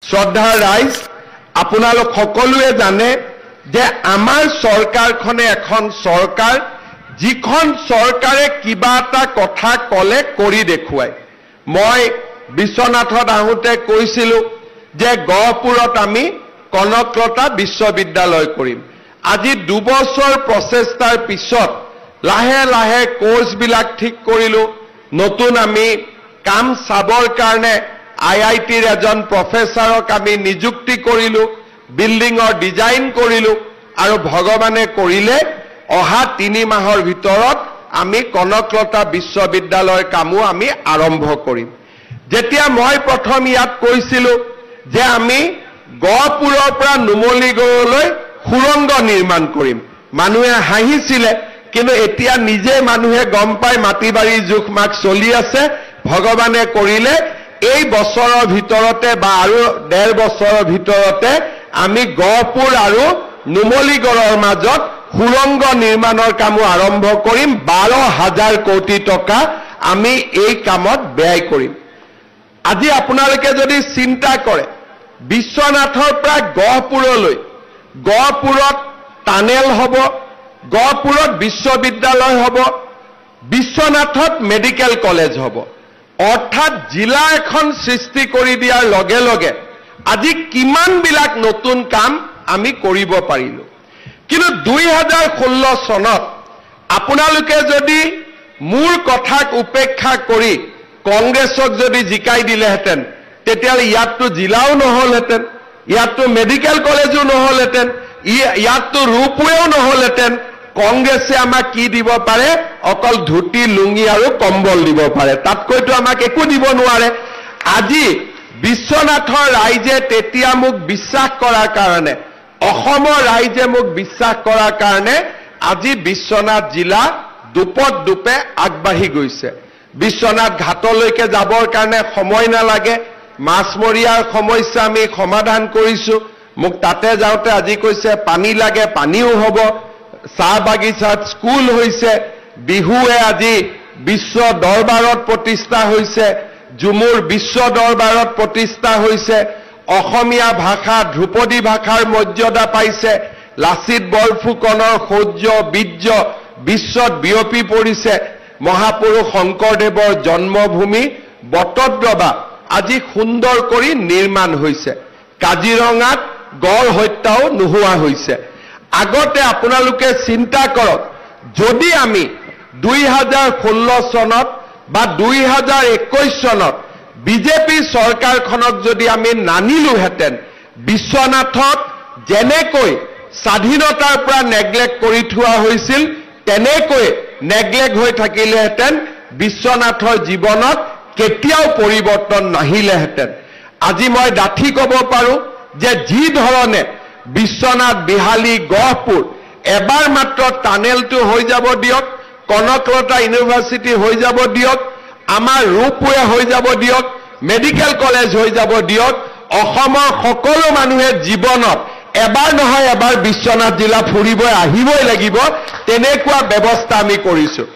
শ্ৰদ্ধাৰ ৰাইজ, আপোনালোক সকলোৱে জানে যে আমাৰ চৰকাৰখনে এখন চৰকাৰ যিখন চৰকাৰে কিবা এটা কথা ক'লে কৰি দেখুৱায়। মই বিশ্বনাথত আহোঁতে কৈছিলোঁ যে গহপুৰত আমি কনকলতা বিশ্ববিদ্যালয় কৰিম। আজি 2 বছৰ প্ৰচেষ্টাৰ পিছত লাহে লাহে কোৰ্চবিলাক ঠিক কৰিলোঁ। নতুন আমি কাম চাবৰ কাৰণে IITৰ এজন প্ৰফেচাৰক আমি নিযুক্তি কৰিলোঁ, বিল্ডিঙৰ ডিজাইন কৰিলোঁ আৰু ভগৱানে কৰিলে অহা 3 মাহৰ ভিতৰত আমি কনকলতা বিশ্ববিদ্যালয়ৰ কামো আমি আৰম্ভ কৰিম। যেতিয়া মই প্ৰথম ইয়াত কৈছিলোঁ যে আমি গহপুৰৰ পৰা নুমলীগড়লৈ সুৰংগ নিৰ্মাণ কৰিম, মানুহে হাঁহিছিলে, কিন্তু এতিয়া নিজে মানুহে গম পায় মাটি বাৰীৰ জোখ মাখ চলি আছে। ভগৱানে কৰিলে এই বছৰৰ ভিতৰতে বা আৰু 1.5 বছৰৰ ভিতৰতে আমি গহপুৰ আৰু নুমলীগড়ৰ মাজত সুৰংগ নিৰ্মাণৰ কামো আৰম্ভ কৰিম। 12,000 কোটি টকা আমি এই কামত ব্যয় কৰিম। আজি আপোনালোকে যদি চিন্তা কৰে বিশ্বনাথৰ পৰা গহপুৰলৈ, গহপুৰত টানেল হ'ব, গহপুৰত বিশ্ববিদ্যালয় হ'ব, বিশ্বনাথত মেডিকেল কলেজ হ'ব, অৰ্থাৎ জিলা এখন সৃষ্টি কৰি দিয়াৰ লগে লগে আজি কিমানবিলাক নতুন কাম আমি কৰিব পাৰিলোঁ। কিন্তু 2016 চনত আপোনালোকে যদি মোৰ কথাক উপেক্ষা কৰি কংগ্ৰেছক যদি জিকাই দিলেহেঁতেন, তেতিয়াহ'লে ইয়াততো জিলাও নহ'লহেঁতেন, ইয়াততো মেডিকেল কলেজো নহ'লহেঁতেন, ইয়াততো ৰূপৱেও নহ'লহেঁতেন। কংগ্ৰেছে আমাক কি দিব পাৰে? অকল ধুতি, লুঙি আৰু কম্বল দিব পাৰে, তাতকৈতো আমাক একো দিব নোৱাৰে। আজি বিশ্বনাথৰ ৰাইজে তেতিয়া মোক বিশ্বাস কৰাৰ কাৰণে, অসমৰ ৰাইজে মোক বিশ্বাস কৰাৰ কাৰণে আজি বিশ্বনাথ জিলা দুপত দুপে আগবাঢ়ি গৈছে। বিশ্বনাথ ঘাটলৈকে যাবৰ কাৰণে সময় নালাগে, মাছমৰীয়াৰ সমস্যা আমি সমাধান কৰিছোঁ। মোক তাতে যাওঁতে আজি কৈছে পানী লাগে, পানীও হ'ব। চাহ বাগিচাত স্কুল হৈছে, বিহুৱে আজি বিশ্ব দৰবাৰত প্ৰতিষ্ঠা হৈছে, ঝুমুৰ বিশ্ব দৰবাৰত প্ৰতিষ্ঠা হৈছে, অসমীয়া ভাষা ধ্ৰুপদী ভাষাৰ মৰ্যাদা পাইছে, লাচিত বৰফুকনৰ শৌৰ্য বীৰ্য বিশ্বত বিয়পি পৰিছে, মহাপুৰুষ শংকৰদেৱৰ জন্মভূমি বটদ্ৰৱা আজি সুন্দৰ কৰি নিৰ্মাণ হৈছে, কাজিৰঙাত গড় হত্যাও নোহোৱা হৈছে। আগতে আপোনালোকে চিন্তা কৰক, যদি আমি 2016 চনত বা 2021 চনত বিজেপি চৰকাৰখনক যদি আমি নানিলোহেঁতেন, বিশ্বনাথত যেনেকৈ স্বাধীনতাৰ পৰা নেগলেক্ট কৰি থোৱা হৈছিল তেনেকৈ নেগলেক্ট হৈ থাকিলেহেঁতেন, বিশ্বনাথৰ জীৱনত কেতিয়াও পৰিৱৰ্তন নাহিলেহেঁতেন। আজি মই ডাঠি ক'ব পাৰোঁ যে যি ধৰণে বিশ্বনাথ, বিহালী, গহপুৰ এবাৰ মাত্ৰ টানেলটো হৈ যাব দিয়ক, কনকলতা ইউনিভাৰ্চিটি হৈ যাব দিয়ক, আমাৰ ৰূপৱে হৈ যাব দিয়ক, মেডিকেল কলেজ হৈ যাব দিয়ক, অসমৰ সকলো মানুহে জীৱনত এবাৰ নহয় এবাৰ বিশ্বনাথ জিলা ফুৰিবই আহিবই লাগিব, তেনেকুৱা ব্যৱস্থা আমি কৰিছোঁ।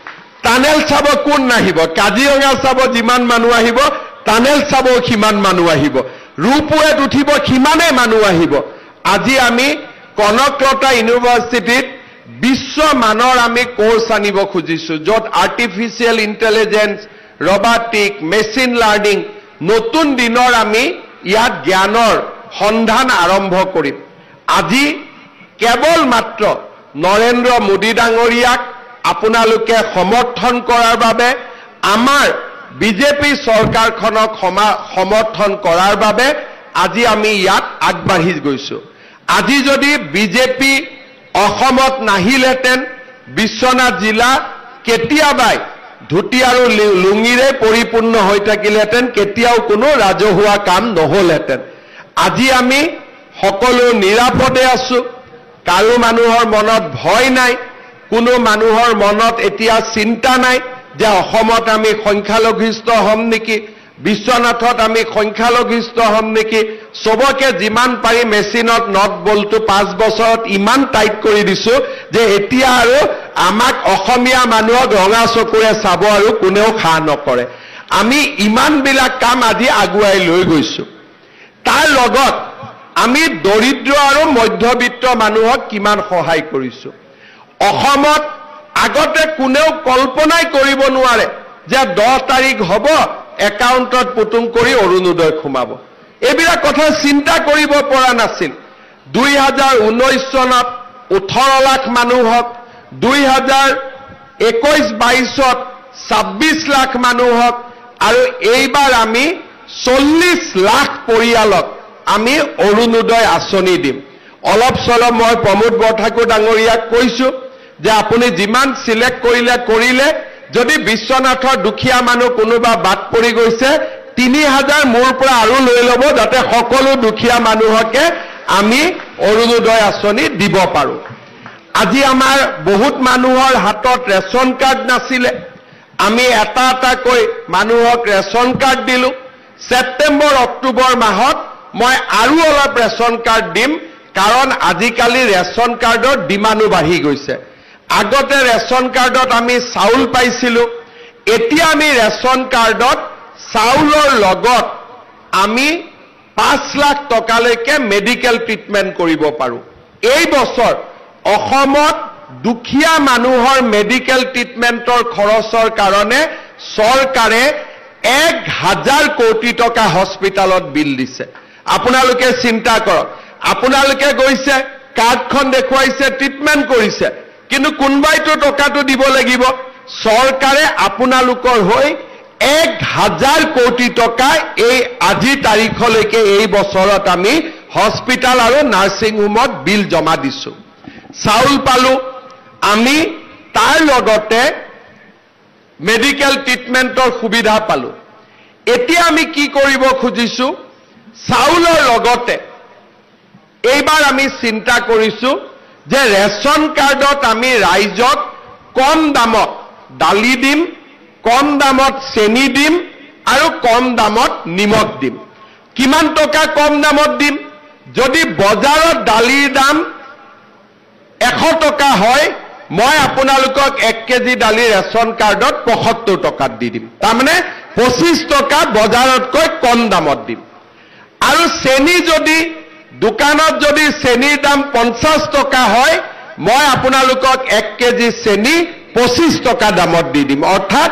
টানেল চাব কোন নাহিব? কাজিৰঙা চাব যিমান মানুহ আহিব, টানেল চাব সিমান মানুহ আহিব, ৰূপৱেত উঠিব সিমানেই মানুহ আহিব। আজি আমি কনকলতা ইউনিভাৰ্চিটিত বিশ্বমানৰ আমি কোৰ্চ আনিব খুজিছোঁ, য'ত আৰ্টিফিচিয়েল ইণ্টেলিজেন্স, ৰবাটিক, মেচিন লাৰ্নিং, নতুন দিনৰ আমি ইয়াত জ্ঞানৰ সন্ধান আৰম্ভ কৰিম। আজি কেৱল মাত্ৰ নৰেন্দ্ৰ মোদী ডাঙৰীয়াক আপোনালোকে সমৰ্থন কৰাৰ বাবে, আমাৰ বিজেপি চৰকাৰখনক সমৰ্থন কৰাৰ বাবে আজি আমি ইয়াত আগবাঢ়ি গৈছোঁ। আজি যদি বিজেপি অসমত নাহিলহেঁতেন, বিশ্বনাথ জিলা কেতিয়াবাই ধুতি আৰু লুঙিৰে পৰিপূৰ্ণ হৈ থাকিলহেঁতেন, কেতিয়াও কোনো ৰাজহুৱা কাম নহ'লহেঁতেন। আজি আমি সকলো নিৰাপদে আছোঁ, কাৰো মানুহৰ মনত ভয় নাই, কোনো মানুহৰ মনত এতিয়া চিন্তা নাই যে অসমত আমি সংখ্যালঘিষ্ঠ হ'ম নেকি, বিশ্বনাথত আমি সংখ্যালঘিষ্ঠ হ'ম নেকি। চবকে যিমান পাৰি মেচিনত নট বলটো 5 বছৰত ইমান টাইট কৰি দিছোঁ যে এতিয়া আৰু আমাক অসমীয়া মানুহক ৰঙা চকুৰে চাব আৰু কোনেও খা নকৰে। আমি ইমানবিলাক কাম আজি আগুৱাই লৈ গৈছোঁ। তাৰ লগত আমি দৰিদ্ৰ আৰু মধ্যবিত্ত মানুহক কিমান সহায় কৰিছো অসমত আগতে কোনেও কল্পনাই কৰিব নোৱাৰে যে 10 তাৰিখ হ'ব একাউণ্টত পুতুং কৰি অৰুণোদয় সোমাব এইবিলাক কথা চিন্তা কৰিব পৰা নাছিল 2019 চনত 18 লাখ মানুহক 2021-22ত 26 লাখ মানুহক আৰু এইবাৰ আমি 40 লাখ পৰিয়ালক আমি অৰুণোদয় আঁচনি দিম অলপ চলপ মই প্ৰমোদ বৰঠাকুৰ ডাঙৰীয়াক কৈছো যে আপুনি যিমান সিলেক্ট কৰিলে যদি বিশ্বনাথৰ দুখীয়া মানুহ কোনোবা বাদ পৰি গৈছে 3000 মোৰ পৰা আৰু লৈ ল'ব যাতে সকলো দুখীয়া মানুহকে আমি অৰুণোদয় আঁচনি দিব পাৰো আজি আমাৰ বহুত মানুহৰ হাতত ৰেচন কাৰ্ড নাছিলে আমি এটা কৈ মানুহক ৰেচন কাৰ্ড দিলো সেপ্টেম্বৰ অক্টোবৰ মাহত মই আৰু অলপ ৰেচন কাৰ্ড দিম কাৰণ আজিকালি ৰেচন কাৰ্ডৰ ডিমাণ্ডো বাঢ়ি গৈছে আগতে ৰেচন কাৰ্ডত আমি চাউল পাইছিলো এতিয়া আমি ৰেচন কাৰ্ডত চাউলৰ লগত আমি 5 লাখ টকালৈকে মেডিকেল ট্ৰিটমেন্ট কৰিব পাৰো এই বছৰ অসমত দুখীয়া মানুহৰ মেডিকেল ট্ৰিটমেন্টৰ খৰচৰ কাৰণে চৰকাৰে 1000 কোটি টকা হস্পিটালত বিল দিছে আপোনালোকে চিন্তা কৰক আপোনালোকে গৈছে কাৰ্ডখন দেখুৱাইছে ট্ৰিটমেন্ট কৰিছে কিন্তু কোনবাইতো টকাটো দিব লাগিব চৰকাৰে আপোনালোকৰ হৈ 1000 কোটি টকা এই আজি তাৰিখলৈকে এই বছৰত আমি হস্পিটাল আৰু নাৰ্সিং হোমত বিল জমা দিছো চাউল পালো আমি তাৰ লগতে মেডিকেল ট্ৰিটমেন্টৰ সুবিধা পালো এতিয়া আমি কি কৰিব খুজিছো চাউলৰ লগতে এইবাৰ আমি চিন্তা কৰিছো যে ৰেচন কাৰ্ডত আমি ৰাইজক কম দামত দালি দিম কম দামত চেনি দিম আৰু কম দামত নিমখ দিম কিমান টকা কম দামত দিম যদি বজাৰত দালিৰ দাম 100 টকা হয় মই আপোনালোকক 1 কেজি দালি ৰেচন কাৰ্ডত 75 টকাত দি দিম তাৰমানে 25 টকা বজাৰতকৈ কম দামত দিম আৰু চেনি যদি দোকানত যদি চেনিৰ দাম 50 টকা হয় মই আপোনালোকক 1 কেজি চেনি 25 টকা দামত দি দিম অৰ্থাৎ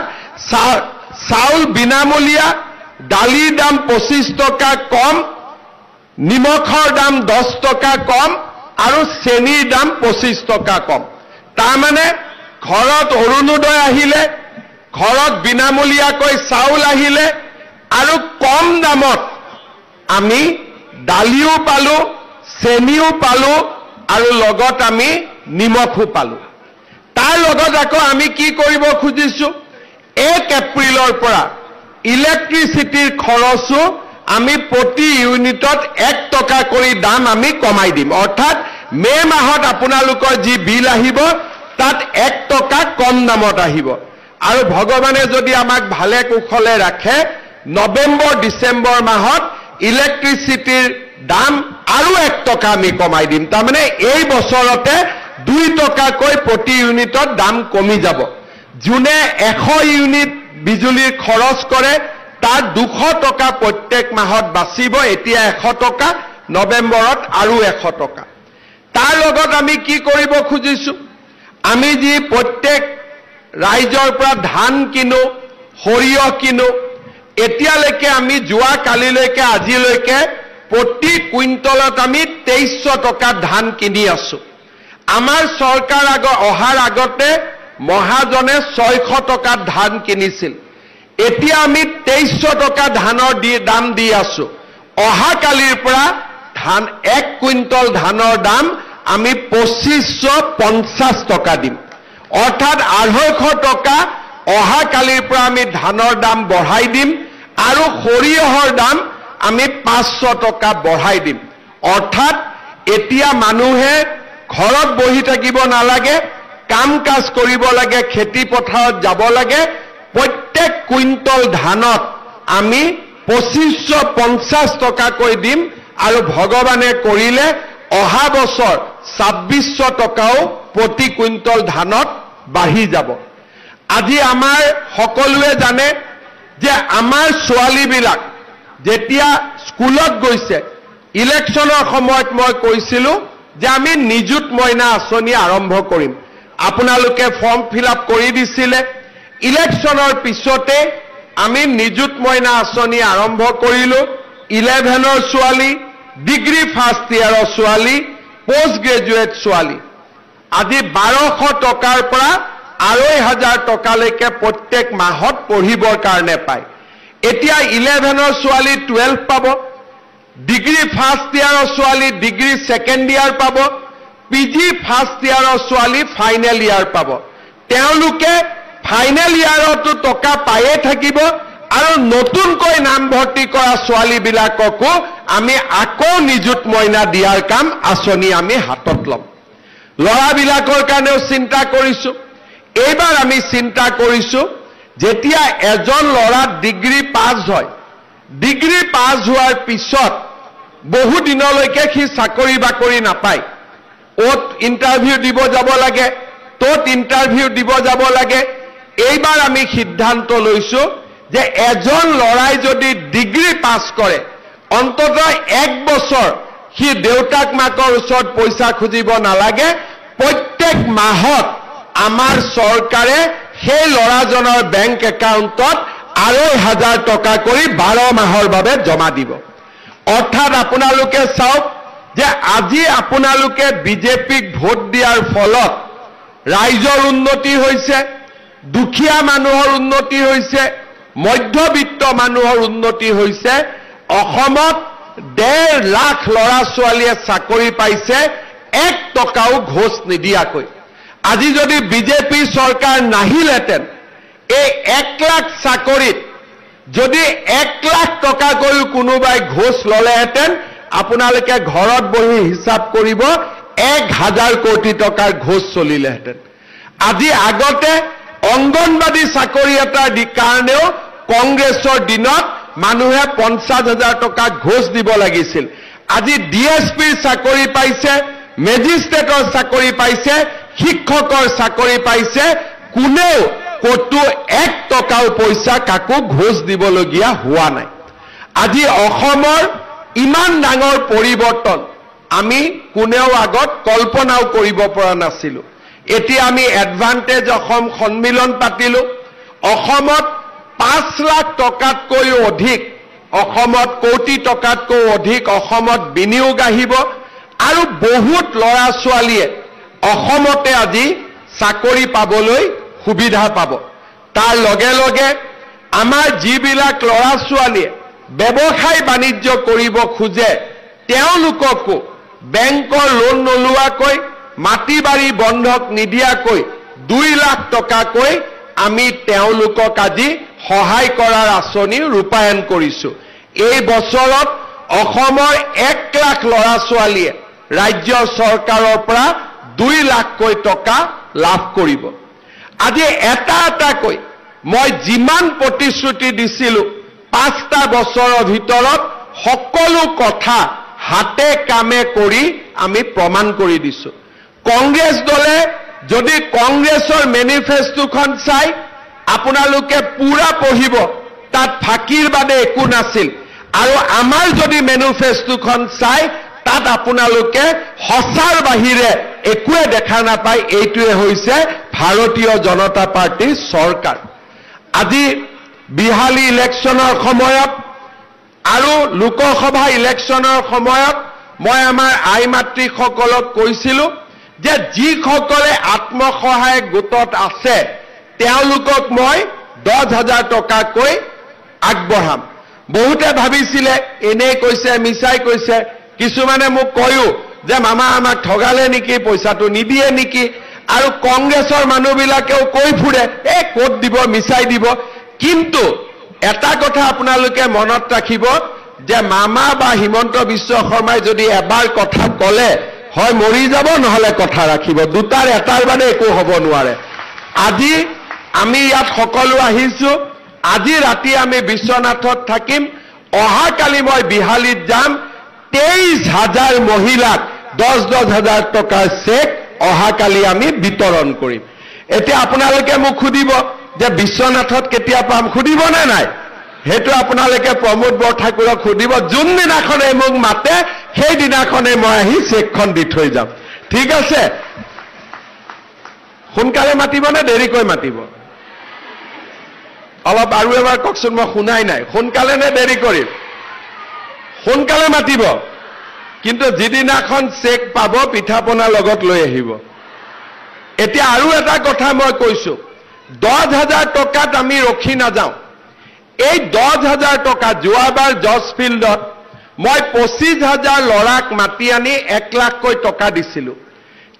চাউল বিনামূলীয়া দালিৰ দাম 25 টকা কম নিমখৰ দাম 10 টকা কম আৰু চেনিৰ দাম 25 টকা কম তাৰমানে ঘৰত অৰুণোদয় আহিলে ঘৰত বিনামূলীয়াকৈ চাউল আহিলে আৰু কম দামত আমি দালিও পালো চেনিও পালো আৰু লগত আমি নিমখো পালো তাৰ লগত আকৌ আমি কি কৰিব খুজিছো 1 এপ্ৰিলৰ পৰা ইলেক্ট্ৰিচিটিৰ খৰচো আমি প্ৰতি ইউনিটত 1 টকা কৰি দাম আমি কমাই দিম অৰ্থাৎ মে মাহত আপোনালোকৰ যি বিল আহিব তাত 1 টকা কম দামত আহিব আৰু ভগৱানে যদি আমাক ভালে কুশলে ৰাখে নৱেম্বৰ ডিসেম্বৰ মাহত ইলেক্ট্ৰিচিটিৰ দাম আৰু 1 টকা আমি কমাই দিম তাৰমানে এই বছৰতে 2 টকাকৈ প্ৰতি ইউনিটত দাম কমি যাব জুনে 100 ইউনিট বিজুলীৰ খৰচ কৰে তাৰ 200 টকা প্ৰত্যেক মাহত বাচিব এতিয়া 100 টকা নৱেম্বৰত আৰু 100 টকা তাৰ লগত আমি কি কৰিব খুজিছো আমি যি প্ৰত্যেক ৰাইজৰ পৰা ধান কিনো সৰিয়হ কিনো এতিয়ালৈকে আমি যোৱা কালিলৈকে আজিলৈকে প্ৰতি কুইণ্টলত আমি 2300 টকা ধান কিনি আছো আমাৰ চৰকাৰ অহাৰ আগতে মহাজনে 600 টকা ধান কিনিছিল এতিয়া আমি 2300 টকা ধানৰ দাম দি আছো অহা কালিৰ পৰা ধান 1 কুইণ্টল ধানৰ দাম আমি 2550 টকা দিম অৰ্থাৎ 250 টকা অহা কালিৰ পৰা আমি ধানৰ দাম বঢ়াই দিম আৰু সৰিয়হৰ দাম আমি 500 টকা বঢ়াই দিম অৰ্থাৎ এতিয়া মানুহে ঘৰত বহি থাকিব নালাগে কাম কাজ কৰিব লাগে খেতি পথাৰত যাব লাগে প্ৰত্যেক কুইণ্টল ধানত আমি 2550 টকা কৈ দিম আৰু ভগৱানে কৰিলে অহা বছৰ 2600 টকাও প্ৰতি কুইণ্টল ধানত বাঢ়ি যাব আজি আমাৰ সকলোৱে জানে যে আমাৰ ছোৱালীবিলাক যেতিয়া কুলত গৈছে ইলেকশ্যনৰ সময়ত মই কৈছিলো যে আমি নিযুত মইনা আঁচনি আৰম্ভ কৰিম আপোনালোকে ফৰ্ম ফিল আপ কৰি দিছিলে ইলেকশ্যনৰ পিছতে আমি নিযুত মইনা আঁচনি আৰম্ভ কৰিলো 11ৰ ছোৱালী ডিগ্ৰী ফাৰ্ষ্ট ইয়াৰৰ ছোৱালী পোষ্ট গ্ৰেজুৱেট ছোৱালী আজি 1200 টকাৰ পৰা 2500 টকালৈকে প্ৰত্যেক মাহত পঢ়িবৰ কাৰণে পায় এতিয়া 11ৰ ছোৱালী 12 পাব ডিগ্ৰী ফাৰ্ষ্ট ইয়াৰৰ ছোৱালী ডিগ্ৰী সেকেন্ড ইয়াৰ পাব পিজি ফাৰ্ষ্ট ইয়াৰৰ ছোৱালী ফাইনেল ইয়াৰ পাব তেওঁলোকে ফাইনেল ইয়াৰতো টকা পায়ে থাকিব আৰু নতুনকৈ নাম ভৰ্তি কৰা ছোৱালীবিলাককো আমি আকৌ নিযুত মইনা দিয়াৰ কাম আঁচনি আমি হাতত ল'ম ল'ৰাবিলাকৰ কাৰণেও চিন্তা কৰিছো এইবাৰ আমি চিন্তা কৰিছো যেতিয়া এজন ল'ৰা ডিগ্ৰী পাছ হয় ডিগ্ৰী পাছ হোৱাৰ পিছত বহু দিনলৈকে সি চাকৰি বাকৰি নাপায় ওত ইন্টাৰভিউ দিব যাব লাগে তোত ইন্টাৰভিউ দিব যাব লাগে এইবাৰ আমি সিদ্ধান্ত লৈছো যে এজন ল'ৰাই যদি ডিগ্ৰী পাছ কৰে অন্ততঃ 1 বছৰ সি দেউতাক মাকৰ ওচৰত পইচা খুজিব নালাগে প্ৰত্যেক মাহত আমাৰ চৰকাৰে সেই ল'ৰাজনৰ বেংক একাউণ্টত 2500 টকা কৰি 12 মাহৰ বাবে জমা দিব অৰ্থাৎ আপোনালোকে চাওক যে আজি আপোনালোকে বিজেপিক ভোট দিয়াৰ ফলত ৰাইজৰ উন্নতি হৈছে দুখীয়া মানুহৰ উন্নতি হৈছে মধ্যবিত্ত মানুহৰ উন্নতি হৈছে অসমত 1.5 লাখ ল'ৰা ছোৱালীয়ে চাকৰি পাইছে 1 টকাও ঘোষ নিদিয়াকৈ আজি যদি বিজেপি চৰকাৰ নাহিলেতেন এই 1 লাখ চাকৰিত যদি 1 লাখ টকাকৈ কোনোবাই ঘোষ ললেহেঁতেন আপোনালোকে ঘৰত বহি হিচাপ কৰিব 1000 কোটি টকাৰ ঘোষ চলিলেহেঁতেন আজি আগতে অংগনবাদী চাকৰি এটাৰ কাৰণেও কংগ্ৰেছৰ দিনত মানুহে 50,000 টকা ঘোষ দিব লাগিছিল আজি ডিএছপিৰ চাকৰি পাইছে মেজিষ্ট্ৰেটৰ চাকৰি পাইছে শিক্ষকৰ চাকৰি পাইছে কোনেও কতো 1 টকাও পইচা কাকো ঘোষ দিবলগীয়া হোৱা নাই আজি অসমৰ ইমান ডাঙৰ পৰিৱৰ্তন আমি কোনেও আগত কল্পনাও কৰিব পৰা নাছিলো এতিয়া আমি এডভান্টেজ অসম সন্মিলন পাতিলো অসমত 5 লাখ টকাতকৈ অধিক অসমত কোটি টকাতকৈ অধিক অসমত বিনিয়োগ আহিব আৰু বহুত ল'ৰা ছোৱালীয়ে অসমতে আজি চাকৰি পাবলৈ সুবিধা পাব তাৰ লগে লগে আমাৰ যিবিলাক ল'ৰা ছোৱালীয়ে ব্যৱসায় বাণিজ্য কৰিব খোজে তেওঁলোককো বেংকৰ লোন নলোৱাকৈ মাটি বাৰী বন্ধক নিদিয়াকৈ 2 লাখ টকাকৈ আমি তেওঁলোকক আজি সহায় কৰাৰ আঁচনি ৰূপায়ণ কৰিছো এই বছৰত অসমৰ 1 লাখ ল'ৰা ছোৱালীয়ে ৰাজ্য চৰকাৰৰ পৰা 2 লাখকৈ টকা লাভ কৰিব আজি এটাকৈ মই যিমান প্ৰতিশ্ৰুতি দিছিলো 5টা বছৰৰ ভিতৰত সকলো কথা হাতে কামে কৰি আমি প্ৰমাণ কৰি দিছো কংগ্ৰেছ দলে যদি কংগ্ৰেছৰ মেনিফেষ্টোখন চাই আপোনালোকে পুৰা পঢ়িব তাত ফাকিৰ বাদে একো নাছিল আৰু আমাৰ যদি মেনিফেষ্টোখন চাই তাত আপোনালোকে হসাৰ বাহিৰে একোৱে দেখা নাপায় এইটোৱে হৈছে ভাৰতীয় জনতা পাৰ্টিৰ চৰকাৰ আজি বিহালী ইলেকশ্যনৰ সময়ত আৰু লোকসভা ইলেকশ্যনৰ সময়ত মই আমাৰ আই মাতৃসকলক কৈছিলো যে যিসকলে আত্মসহায়ক গোটত আছে তেওঁলোকক মই 10,000 টকাকৈ আগবঢ়াম বহুতে ভাবিছিলে এনে কৈছে মিছাই কৈছে কিছুমানে মোক কয়ও যে মামা আমাক ঠগালে নেকি পইচাটো নিদিয়ে নেকি আৰু কংগ্ৰেছৰ মানুহবিলাকেও কৈ ফুৰে ক'ত দিব মিছাই দিব কিন্তু এটা কথা আপোনালোকে মনত ৰাখিব যে মামা বা হিমন্ত বিশ্ব শৰ্মাই যদি এবাৰ কথা কলে হয় মৰি যাব নহলে কথা ৰাখিব দুটাৰ এটাৰ বাদে একো হ'ব নোৱাৰে আজি আমি ইয়াত সকলো আহিছো আজি ৰাতি আমি বিশ্বনাথত থাকিম অহাকালি মই বিহালীত যাম 23,000 মহিলাক 10,000 টকাৰ চেক অহাকালি আমি বিতৰণ কৰিম এতিয়া আপোনালোকে মোক খুদিব যে বিশ্বনাথত কেতিয়া পাম খুদিব নে নাই সেইটো আপোনালোকে প্ৰমোদ বৰঠাকুৰক সুধিব যোনদিনাখনে মোক মাতে সেইদিনাখনে মই আহি চেকখন দি থৈ যাম ঠিক আছে সোনকালে মাতিব নে দেৰিকৈ মাতিব অলপ আৰু এবাৰ কওকচোন মই শুনাই নাই সোনকালে নে দেৰি কৰিম সোনকালে মাতিব কিন্তু যিদিনাখন চেক পাব পিঠাপনা লগত লৈ আহিব এতিয়া আৰু এটা কথা মই কৈছো 10,000 টকাত আমি ৰখি নাযাওঁ এই 10,000 টকা যোৱাবাৰ জজ ফিল্ডত মই 25,000 লৰাক মাতি আনি 1 লাখকৈ টকা দিছিলো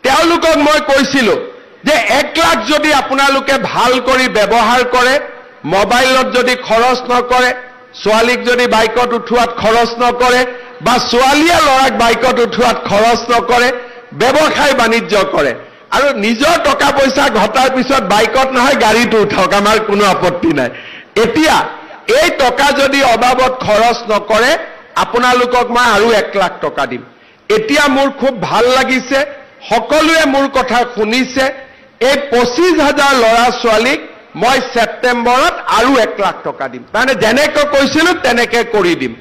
তেওঁলোকক মই কৈছিলো যে 1 লাখ যদি আপোনালোকে ভাল কৰি ব্যৱহাৰ কৰে মোবাইলত যদি খৰচ নকৰে ছোৱালীক যদি বাইকত উঠোৱাত খৰচ নকৰে বা ছোৱালীয়ে লৰাক বাইকত উঠোৱাত খৰচ নকৰে ব্যৱসায় বাণিজ্য কৰে আৰু নিজৰ টকা পইচা ঘটাৰ পিছত বাইকত নহয় গাড়ীত উঠাওক আমাৰ কোনো আপত্তি নাই এতিয়া এই টকা যদি অবাবত খৰচ নকৰে আপোনালোকক মই আৰু 1 লাখ টকা দিম এতিয়া মোৰ খুব ভাল লাগিছে সকলোৱে মোৰ কথা শুনিছে এই 25,000 লৰা ছোৱালীক মই সেপ্টেম্বৰত আৰু 1 লাখ টকা দিম মানে যেনেকৈ কৈছিলো তেনেকৈ কৰি দিম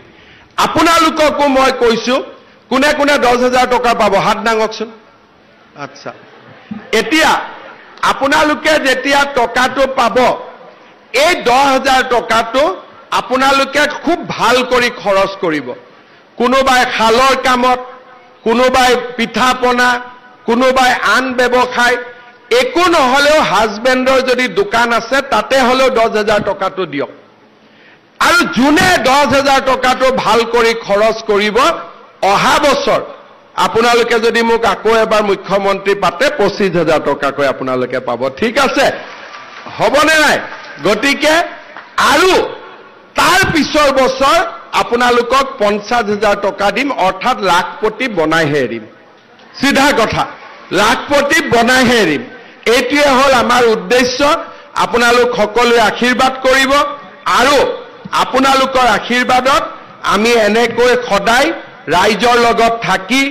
আপোনালোককো মই কৈছো কোনে কোনে 10,000 টকা পাব হাত দাঙকচোন আচ্ছা এতিয়া আপোনালোকে যেতিয়া টকাটো পাব এই 10,000 টকাটো আপোনালোকে খুব ভাল কৰি খৰচ কৰিব কোনোবাই খালৰ কামত কোনোবাই পিঠাপনা কোনোবাই আন ব্যৱসায় একো নহলেও হাজবেণ্ডৰ যদি দোকান আছে তাতে হলেও 10,000 টকাটো দিয়ক আৰু যোনে 10,000 টকাটো ভাল কৰি খৰচ কৰিব অহা বছৰ আপোনালোকে যদি মোক আকৌ এবাৰ মুখ্যমন্ত্ৰী পাতে 25,000 টকাকৈ আপোনালোকে পাব ঠিক আছে হবনে নাই গতিকে আৰু তাৰ পিছৰ বছৰ আপোনালোকক 50,000 টকা দিম অৰ্থাৎ লাখপতি বনাইহে এৰিম সিধা কথা লাখপতি বনাইহে এৰিম এইটোৱে হল আমাৰ উদ্দেশ্য আপোনালোক সকলোৱে আশীৰ্বাদ কৰিব আৰু আপোনালোকৰ আশীৰ্বাদত আমি এনেকৈ সদায় ৰাইজৰ লগত থাকি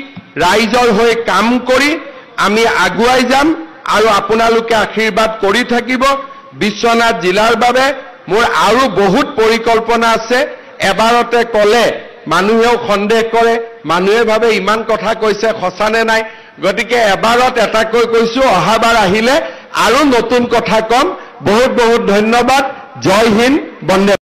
ৰাইজৰ হৈ কাম কৰি আমি আগুৱাই যাম আৰু আপোনালোকে আশীৰ্বাদ কৰি থাকিব বিশ্বনাথ জিলাৰ বাবে মোৰ আৰু বহুত পৰিকল্পনা আছে এবাৰতে কলে মানুহেও সন্দেহ কৰে মানুহে ভাবে ইমান কথা কৈছে সঁচানে নাই গতিকে এবাৰত এটাকৈ কৈছো অহাবাৰ আহিলে আৰু নতুন কথা কম বহুত বহুত ধন্যবাদ জয় হিন্দ বন্দে